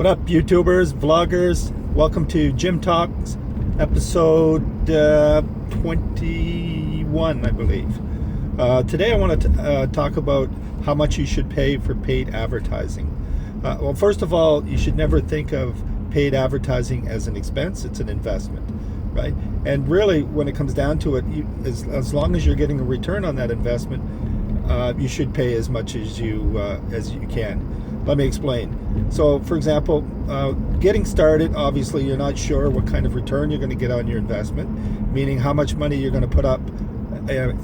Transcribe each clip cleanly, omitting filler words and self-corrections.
up, YouTubers, vloggers? Welcome to Gym Talks, episode 21, I believe. Today I want to talk about how much you should pay for paid advertising. Well, first of all, you should never think of paid advertising as an expense. It's an investment, right? And really, when it comes down to it, as long as you're getting a return on that investment, you should pay as much as you can. Let me explain. So, for example, getting started, obviously you're not sure what kind of return you're going to get on your investment, meaning how much money you're going to put up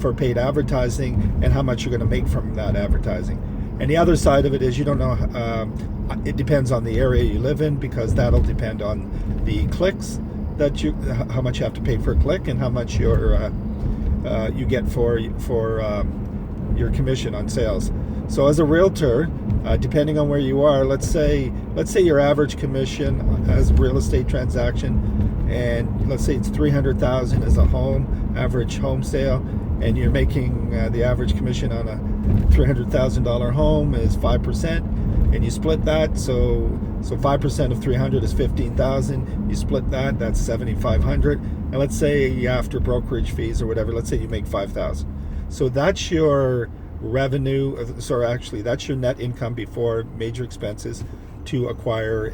for paid advertising and how much you're going to make from that advertising. And the other side of it is you don't know, it depends on the area you live in, because that'll depend on the clicks that how much you have to pay for a click and how much you get for your commission on sales. So as a realtor, depending on where you are, let's say your average commission as a real estate transaction, and let's say it's $300,000 as a average home sale, and you're making the average commission on a $300,000 home is 5%, and you split that, so 5% of 300 is 15,000. You split that, that's 7,500. And let's say after brokerage fees or whatever, let's say you make 5,000. So that's your revenue, actually that's your net income before major expenses to acquire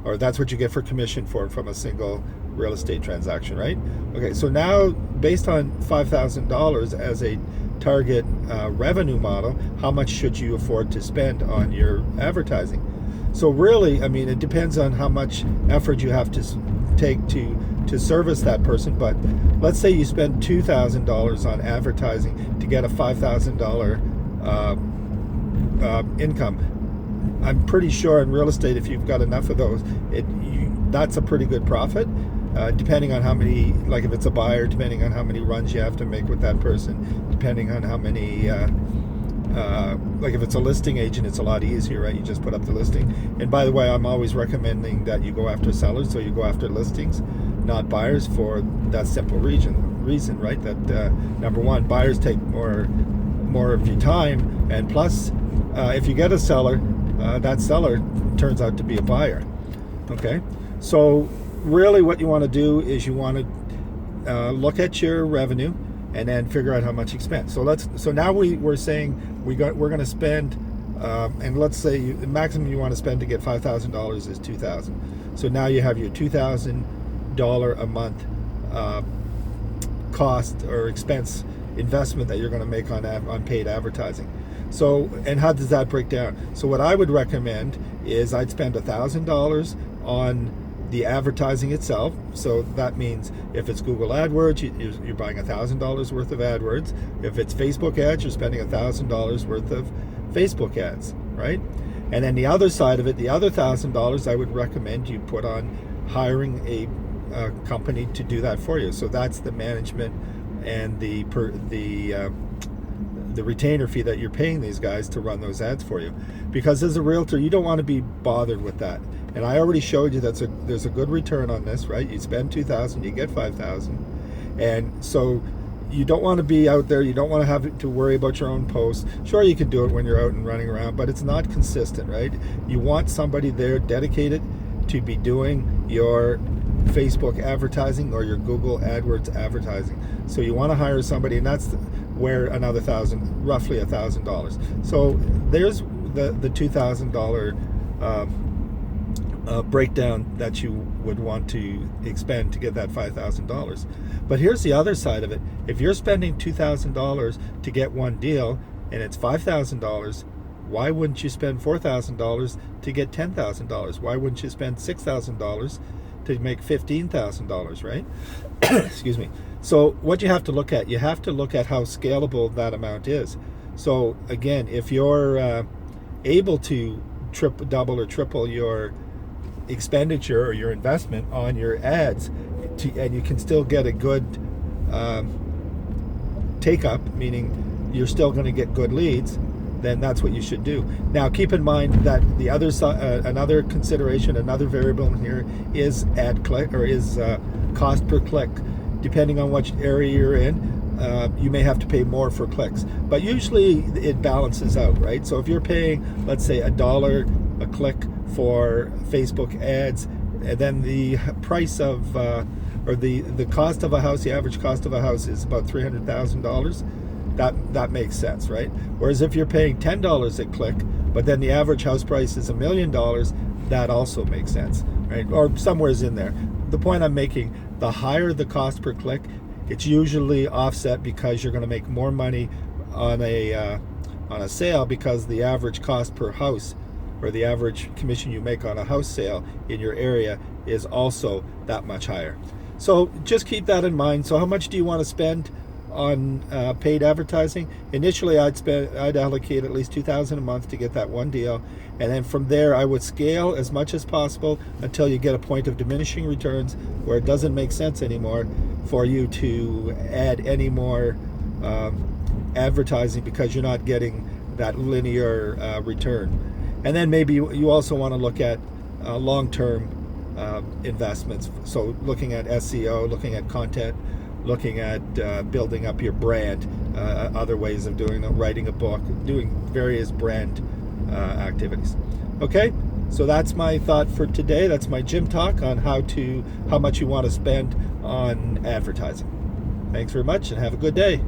or that's what you get for commission from a single real estate transaction, right? Okay, so now based on $5,000 as a target revenue model, how much should you afford to spend on your advertising? So really, I mean, it depends on how much effort you have to take to service that person, but let's say you spend $2,000 on advertising to get a $5,000 income. I'm pretty sure in real estate, if you've got enough of those, that's a pretty good profit, depending on how many, like if it's a buyer, depending on how many runs you have to make with that person, depending on how many, like if it's a listing agent, it's a lot easier, right? You just put up the listing. And by the way, I'm always recommending that you go after sellers, so you go after listings, not buyers, for that simple reason, right? That number one, buyers take more of your time, and plus, if you get a seller, that seller turns out to be a buyer. Okay, so really, what you want to do is you want to look at your revenue and then figure out how much you spend. So now we're saying we're going to spend, and let's say the maximum you want to spend to get $5,000 is $2,000. So now you have your $2,000 a month cost or expense investment that you're going to make on paid advertising. So, and how does that break down? So what I would recommend is I'd spend $1,000 on the advertising itself. So that means if it's Google AdWords, you're buying $1,000 worth of AdWords. If it's Facebook ads, you're spending $1,000 worth of Facebook ads, right? And then the other side of it, the other $1,000, I would recommend you put on hiring a company to do that for you. So that's the management and the retainer fee that you're paying these guys to run those ads for you. Because as a realtor, you don't want to be bothered with that. And I already showed you there's a good return on this, right? You spend $2,000, you get $5,000, and so you don't want to be out there. You don't want to have to worry about your own posts. Sure, you can do it when you're out and running around, but it's not consistent, right? You want somebody there dedicated to be doing your Facebook advertising or your Google AdWords advertising. So you want to hire somebody, and that's where another roughly $1,000. So there's the $2,000 breakdown that you would want to expend to get that $5,000. But here's the other side of it. If you're spending $2,000 to get one deal and it's $5,000, why wouldn't you spend $4,000 to get $10,000? Why wouldn't you spend $6,000 to make $15,000, right? Excuse me. So what you have to look at, how scalable that amount is. So again, if you're able to double or triple your expenditure or your investment on your ads, and you can still get a good take up, meaning you're still going to get good leads, then that's what you should do. Now keep in mind that the other another consideration, another variable in here is cost per click. Depending on which area you're in, you may have to pay more for clicks, but usually it balances out, right? So if you're paying, let's say, $1 a click for Facebook ads, and then the price of or the cost of a house, the average cost of a house is about $300,000. That makes sense, right? Whereas if you're paying $10 a click, but then the average house price is $1 million, that also makes sense, right? Or somewhere's in there. The point I'm making, the higher the cost per click, it's usually offset because you're going to make more money on a sale, because the average cost per house, or the average commission you make on a house sale in your area, is also that much higher. So just keep that in mind. So how much do you want to spend on paid advertising? Initially, I'd allocate at least $2,000 a month to get that one deal, and then from there I would scale as much as possible until you get a point of diminishing returns where it doesn't make sense anymore for you to add any more advertising, because you're not getting that linear return. And then maybe you also want to look at long-term investments. So looking at SEO, looking at content, looking at building up your brand, other ways of doing it, writing a book, doing various brand activities. Okay, so that's my thought for today. That's my gym talk on how much you want to spend on advertising. Thanks very much, and have a good day.